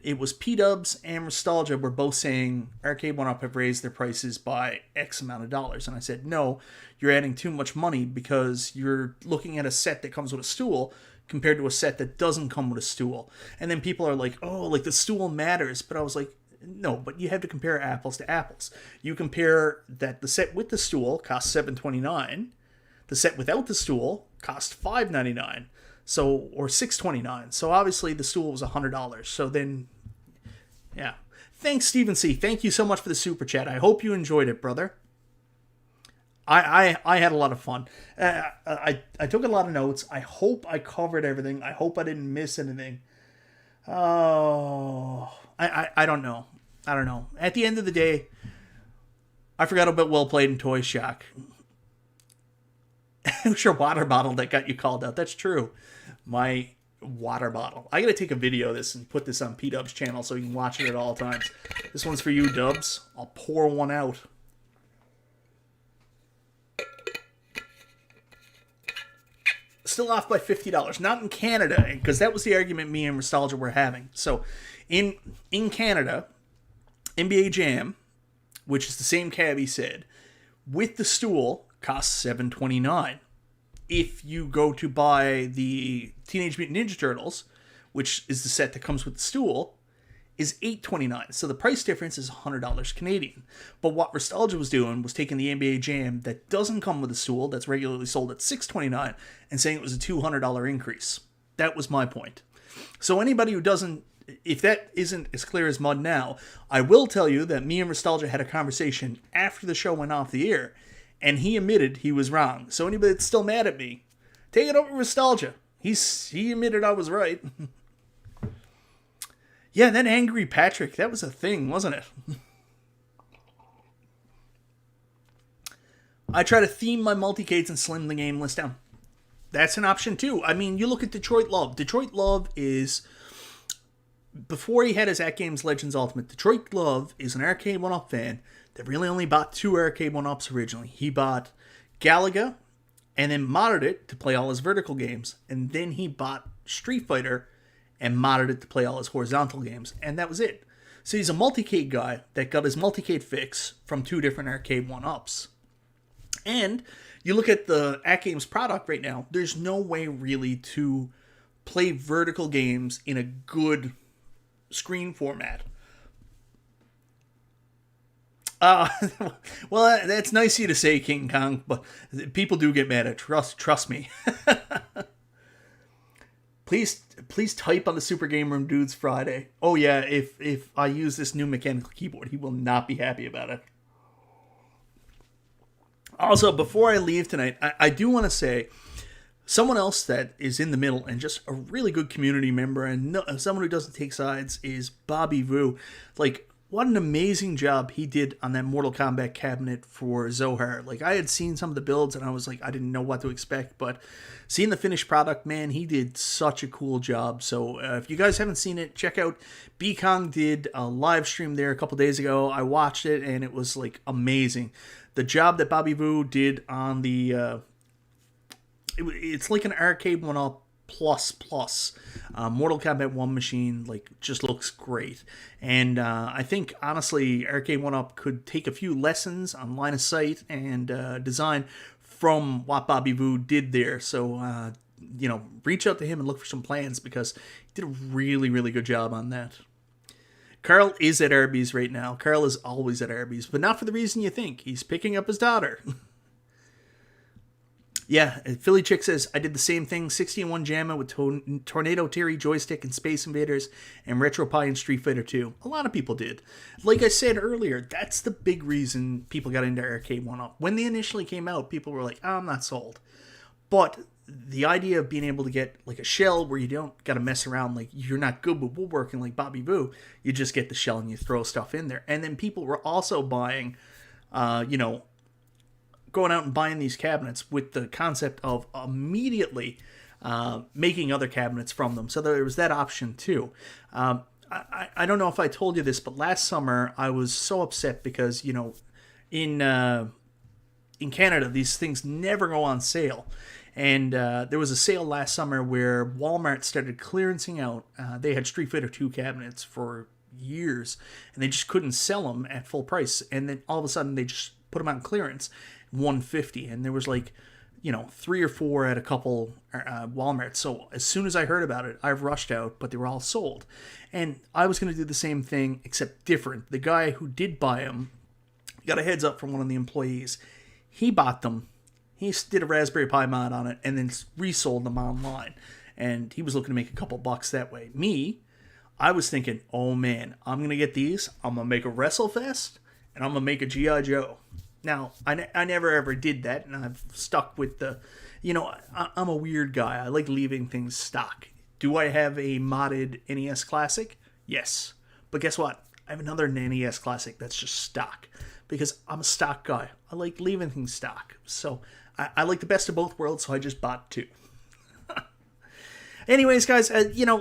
it was P-Dubs and Nostalgia were both saying Arcade1Up have raised their prices by X amount of dollars. And I said, no, you're adding too much money, because you're looking at a set that comes with a stool compared to a set that doesn't come with a stool. And then people are like, oh, like the stool matters. But I was like, no, but you have to compare apples to apples. You compare that the set with the stool costs $7.29, the set without the stool cost $5.99. So, or $6.29. So obviously the stool was $100. So then, yeah. Thanks, Stephen C. Thank you so much for the super chat. I hope you enjoyed it, brother. I had a lot of fun. I took a lot of notes. I hope I covered everything. I hope I didn't miss anything. Oh, I don't know. I don't know. At the end of the day, I forgot about Well Played and Toy Shock. It was your water bottle that got you called out. That's true. My water bottle. I gotta take a video of this and put this on P-Dub's channel so you can watch it at all times. This one's for you, Dubs. I'll pour one out. Still off by $50. Not in Canada, because that was the argument me and Nostalgia were having. So, in Canada, NBA Jam, which is the same cab he said, with the stool, costs $7.29. If you go to buy the Teenage Mutant Ninja Turtles, which is the set that comes with the stool, is $8.29. So the price difference is $100 Canadian. But what Nostalgia was doing was taking the NBA Jam that doesn't come with a stool, that's regularly sold at $6.29, and saying it was a $200 increase. That was my point. So anybody who doesn't, if that isn't as clear as mud now, I will tell you that me and Nostalgia had a conversation after the show went off the air, and he admitted he was wrong. So anybody that's still mad at me, take it over to Nostalgia. He admitted I was right. Yeah, that Angry Patrick, that was a thing, wasn't it? I try to theme my multicades and slim the game list down. That's an option too. I mean, you look at Detroit Love. Detroit Love is, before he had his AtGames Legends Ultimate, Detroit Love is an Arcade1Up fan that really only bought 2 Arcade1Ups originally. He bought Galaga and then modded it to play all his vertical games. And then he bought Street Fighter and modded it to play all his horizontal games. And that was it. So he's a multicade guy that got his multicade fix from 2 different Arcade1Ups. And you look at the AtGames product right now, there's no way really to play vertical games in a good screen format. Well, that's nice of you to say, King Kong, but people do get mad at trust me. Please type on the Super Game Room Dudes Friday. Oh yeah, if I use this new mechanical keyboard, he will not be happy about it. Also, before I leave tonight, I do want to say, someone else that is in the middle and just a really good community member and someone who doesn't take sides is Bobby Vu. Like, what an amazing job he did on that Mortal Kombat cabinet for Zohar. Like, I had seen some of the builds and I was like, I didn't know what to expect, but seeing the finished product, man, he did such a cool job. So if you guys haven't seen it, check out B-Kong did a live stream there a couple days ago. I watched it and it was like amazing. The job that Bobby Vu did on the, it's like an Arcade1Up plus Mortal Kombat 1 machine, like, just looks great. And I think honestly Arcade1Up could take a few lessons on line of sight and design from what Bobby Vu did there. So you know, reach out to him and look for some plans, because he did a really good job on that. Carl is at Arby's right now. Carl is always at Arby's, but not for the reason you think. He's picking up his daughter. Yeah, Philly Chick says, I did the same thing, 61 JAMA with Tornado Terry joystick and Space Invaders and RetroPie and Street Fighter 2. A lot of people did. Like I said earlier, that's the big reason people got into Arcade1Up. When they initially came out, people were like, oh, I'm not sold. But the idea of being able to get like a shell where you don't got to mess around, like you're not good with woodworking like Bobby Vu, you just get the shell and you throw stuff in there. And then people were also buying, you know, going out and buying these cabinets with the concept of immediately making other cabinets from them. So there was that option too. I don't know if I told you this, but last summer I was so upset because, you know, in Canada, these things never go on sale. And there was a sale last summer where Walmart started clearancing out. They had Street Fighter 2 cabinets for years, and they just couldn't sell them at full price. And then all of a sudden, they just put them on clearance, $150. And there was like, you know, 3 or 4 at a couple Walmarts. So as soon as I heard about it, I rushed out, but they were all sold. And I was going to do the same thing, except different. The guy who did buy them got a heads up from one of the employees. He bought them. He did a Raspberry Pi mod on it and then resold them online. And he was looking to make a couple bucks that way. Me, I was thinking, oh man, I'm going to get these. I'm going to make a WrestleFest and I'm going to make a G.I. Joe. Now, I never ever did that, and I've stuck with the, you know, I'm a weird guy. I like leaving things stock. Do I have a modded NES Classic? Yes. But guess what? I have another NES Classic that's just stock, because I'm a stock guy. I like leaving things stock. So I like the best of both worlds, so I just bought 2. Anyways, guys,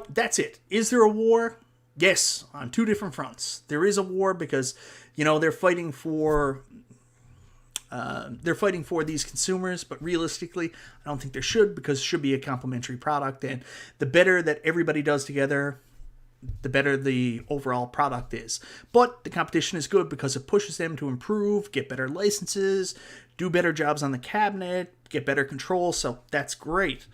that's it. Is there a war? Yes, on two different fronts. There is a war because, they're fighting for these consumers, but realistically, I don't think there should, because it should be a complementary product, and the better that everybody does together, the better the overall product is. But the competition is good because it pushes them to improve, get better licenses, do better jobs on the cabinet, get better control, so that's great.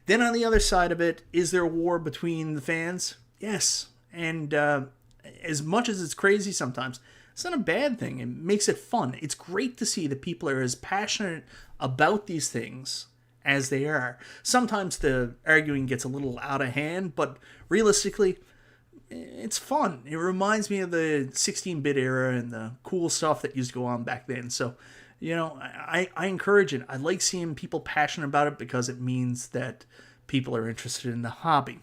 Then on the other side of it, is there a war between the fans? Yes, and as much as it's crazy sometimes, it's not a bad thing. It makes it fun. It's great to see that people are as passionate about these things as they are. Sometimes the arguing gets a little out of hand, but realistically, it's fun. It reminds me of the 16-bit era and the cool stuff that used to go on back then. So, I encourage it. I like seeing people passionate about it because it means that people are interested in the hobby.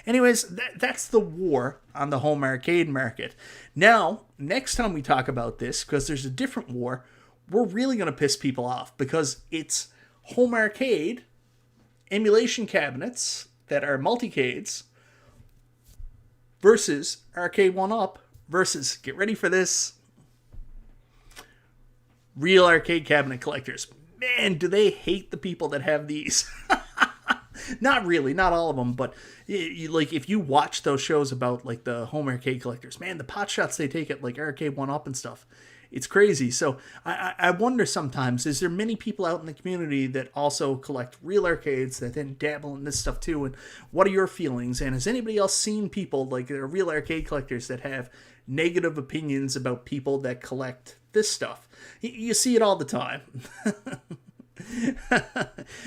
Anyways, that's the war on the home arcade market. Now, next time we talk about this, because there's a different war, we're really going to piss people off because it's home arcade emulation cabinets that are multicades versus Arcade1Up versus, get ready for this, real arcade cabinet collectors. Man, do they hate the people that have these. Not really, not all of them, but if you watch those shows about like the home arcade collectors, man, the pot shots they take at like Arcade1Up and stuff, it's crazy. So I wonder sometimes, is there many people out in the community that also collect real arcades that then dabble in this stuff too? And what are your feelings? And has anybody else seen people like real arcade collectors that have negative opinions about people that collect this stuff? You see it all the time.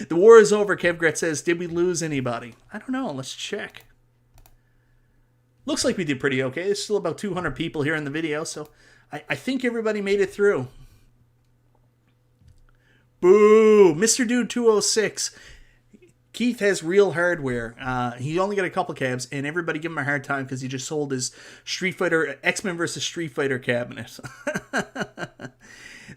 The war is over, Kevgret says. Did we lose anybody? I don't know. Let's check. Looks like we did pretty okay. There's still about 200 people here in the video, so I think everybody made it through. Boo! Mr. Dude 206. Keith has real hardware. He only got a couple cabs, and everybody give him a hard time because he just sold his Street Fighter, X-Men vs. Street Fighter cabinet.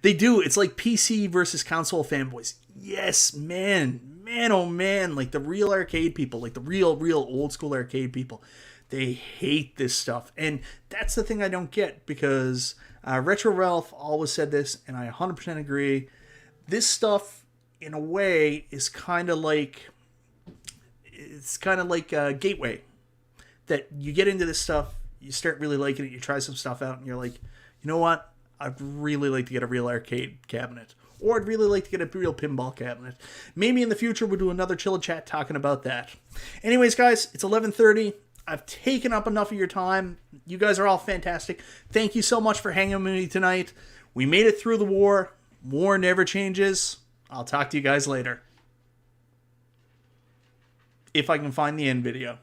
They do. It's like PC versus console fanboys. Yes, man. Man, oh man. Like the real arcade people, like the real old school arcade people, they hate this stuff. And that's the thing I don't get, because Retro Ralph always said this, and I 100% agree. This stuff, in a way, is kind of like... It's kind of like a gateway. That you get into this stuff, you start really liking it, you try some stuff out, and you're like, you know what? I'd really like to get a real arcade cabinet. Or I'd really like to get a real pinball cabinet. Maybe in the future we'll do another Chill Chat talking about that. Anyways, guys, it's 11:30. I've taken up enough of your time. You guys are all fantastic. Thank you so much for hanging with me tonight. We made it through the war. War never changes. I'll talk to you guys later. If I can find the end video.